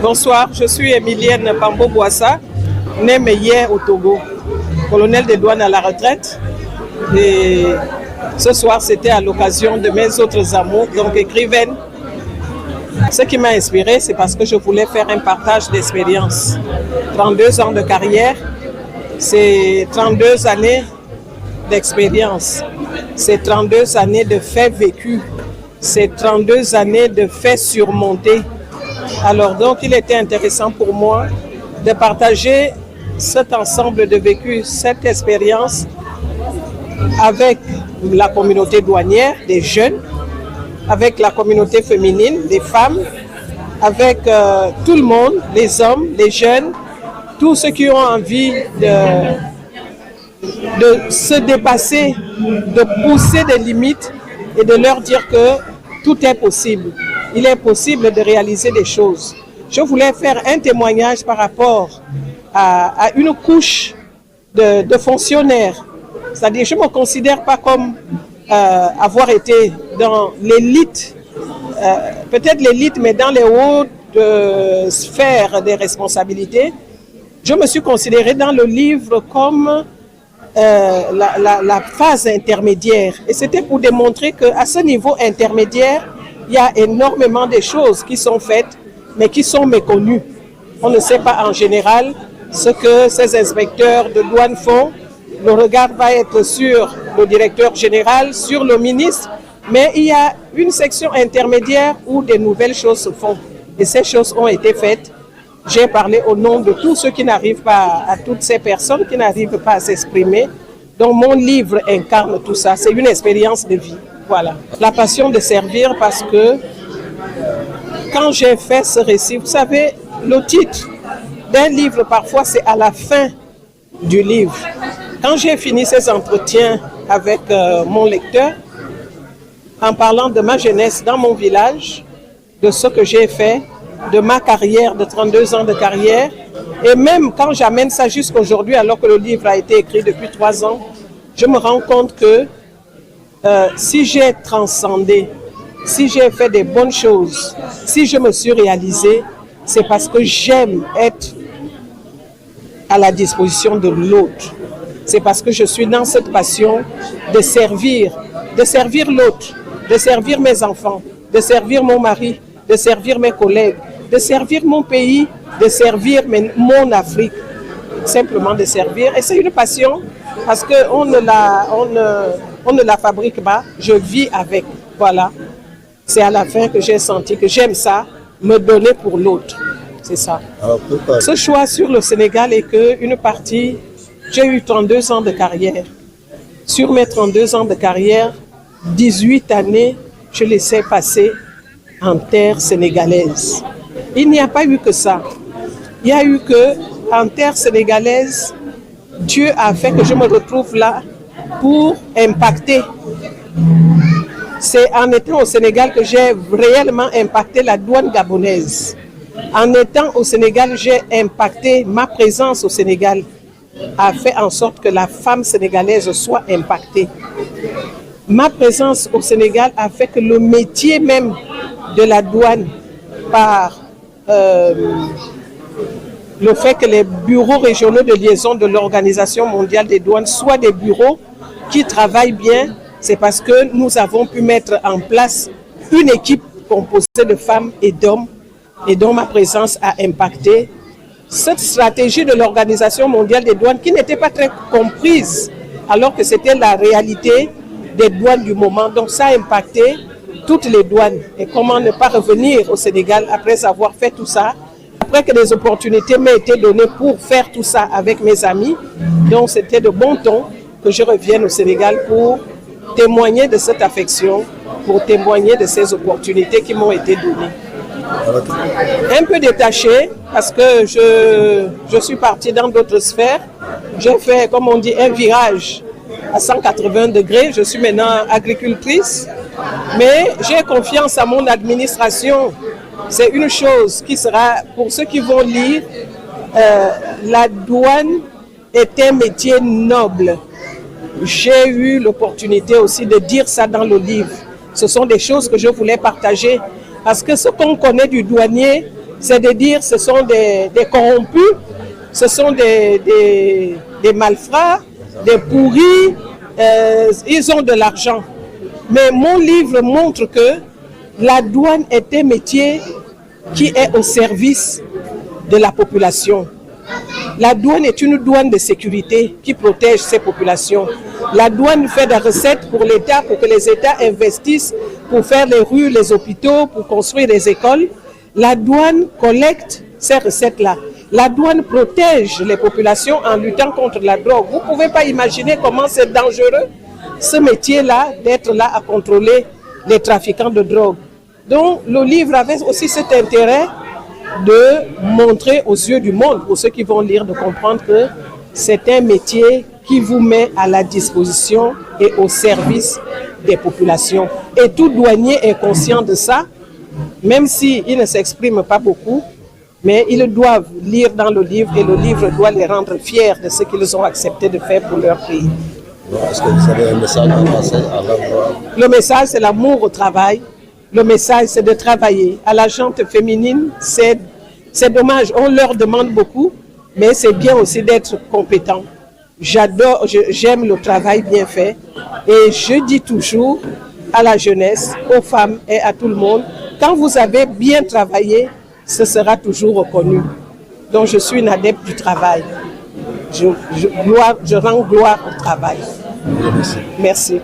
Bonsoir, je suis Emilienne Pambo-Boissa, née hier au Togo, colonel des douanes à la retraite. Et ce soir, c'était à l'occasion de mes autres amours, donc écrivaine. Ce qui m'a inspiré, c'est parce que je voulais faire un partage d'expérience. 32 ans de carrière, c'est 32 années d'expérience, c'est 32 années de faits vécus, c'est 32 années de faits surmontés. Alors donc, il était intéressant pour moi de partager cet ensemble de vécus, cette expérience avec la communauté douanière, des jeunes, avec la communauté féminine, des femmes, avec tout le monde, les hommes, les jeunes, tous ceux qui ont envie de se dépasser, de pousser des limites et de leur dire que tout est possible. Il est possible de réaliser des choses. Je voulais faire un témoignage par rapport à une couche de fonctionnaires. C'est-à-dire, je ne me considère pas comme avoir été dans l'élite, peut-être l'élite, mais dans les hautes sphères des responsabilités. Je me suis considérée dans le livre comme la phase intermédiaire. Et c'était pour démontrer qu'à ce niveau intermédiaire, il y a énormément de choses qui sont faites, mais qui sont méconnues. On ne sait pas en général ce que ces inspecteurs de douane font. Le regard va être sur le directeur général, sur le ministre, mais il y a une section intermédiaire où des nouvelles choses se font. Et ces choses ont été faites. J'ai parlé au nom de tous ceux qui n'arrivent pas, à toutes ces personnes qui n'arrivent pas à s'exprimer. Donc mon livre incarne tout ça. C'est une expérience de vie. Voilà. La passion de servir, parce que quand j'ai fait ce récit, vous savez, le titre d'un livre, parfois, c'est à la fin du livre. Quand j'ai fini ces entretiens avec mon lecteur, en parlant de ma jeunesse dans mon village, de ce que j'ai fait, de ma carrière, de 32 ans de carrière, et même quand j'amène ça jusqu'aujourd'hui, alors que le livre a été écrit depuis 3 ans, je me rends compte que si j'ai transcendé, si j'ai fait des bonnes choses, si je me suis réalisé, c'est parce que j'aime être à la disposition de l'autre. C'est parce que je suis dans cette passion de servir l'autre, de servir mes enfants, de servir mon mari, de servir mes collègues, de servir mon pays, de servir mon Afrique, simplement de servir. Et c'est une passion parce qu'on ne la fabrique pas, je vis avec. Voilà. C'est à la fin que j'ai senti que j'aime ça, me donner pour l'autre. C'est ça. Ce choix sur le Sénégal est qu'une partie, j'ai eu 32 ans de carrière. Sur mes 32 ans de carrière, 18 années, je les ai passées en terre sénégalaise. Il n'y a pas eu que ça. Il y a eu que, en terre sénégalaise, Dieu a fait que je me retrouve là pour impacter. C'est en étant au Sénégal que j'ai réellement impacté la douane gabonaise. En étant au Sénégal, j'ai impacté ma présence au Sénégal, a fait en sorte que la femme sénégalaise soit impactée. Ma présence au Sénégal a fait que le métier même de la douane, par le fait que les bureaux régionaux de liaison de l'Organisation mondiale des douanes soient des bureaux qui travaillent bien, c'est parce que nous avons pu mettre en place une équipe composée de femmes et d'hommes, et dont ma présence a impacté cette stratégie de l'Organisation mondiale des douanes qui n'était pas très comprise, alors que c'était la réalité des douanes du moment. Donc ça a impacté toutes les douanes. Et comment ne pas revenir au Sénégal après avoir fait tout ça, après que des opportunités m'aient été données pour faire tout ça avec mes amis. Donc c'était de bon ton que je revienne au Sénégal pour témoigner de cette affection, pour témoigner de ces opportunités qui m'ont été données. Un peu détaché parce que je suis partie dans d'autres sphères. J'ai fait, comme on dit, un virage à 180 degrés. Je suis maintenant agricultrice, mais j'ai confiance à mon administration. C'est une chose qui sera, pour ceux qui vont lire, la douane est un métier noble. J'ai eu l'opportunité aussi de dire ça dans le livre. Ce sont des choses que je voulais partager. Parce que ce qu'on connaît du douanier, C'est de dire ce sont des corrompus, ce sont des malfrats, des pourris, ils ont de l'argent. Mais mon livre montre que la douane est un métier qui est au service de la population. La douane est une douane de sécurité qui protège ces populations. La douane fait des recettes pour l'État, pour que les États investissent pour faire les rues, les hôpitaux, pour construire les écoles. La douane collecte ces recettes-là. La douane protège les populations en luttant contre la drogue. Vous ne pouvez pas imaginer comment c'est dangereux, ce métier-là, d'être là à contrôler les trafiquants de drogue. Donc, le livre avait aussi cet intérêt de montrer aux yeux du monde, pour ceux qui vont lire, de comprendre que c'est un métier qui vous met à la disposition et au service des populations. Et tout douanier est conscient de ça, même s'ils ne s'expriment pas beaucoup, mais ils doivent lire dans le livre et le livre doit les rendre fiers de ce qu'ils ont accepté de faire pour leur pays. Est-ce que vous avez un message à passer à l'endroit? Le message, c'est l'amour au travail. Le message, c'est de travailler. À la gente féminine, c'est dommage, on leur demande beaucoup, mais c'est bien aussi d'être compétent. J'aime le travail bien fait et je dis toujours à la jeunesse, aux femmes et à tout le monde, quand vous avez bien travaillé, ce sera toujours reconnu. Donc je suis une adepte du travail. Je rends gloire au travail. Merci.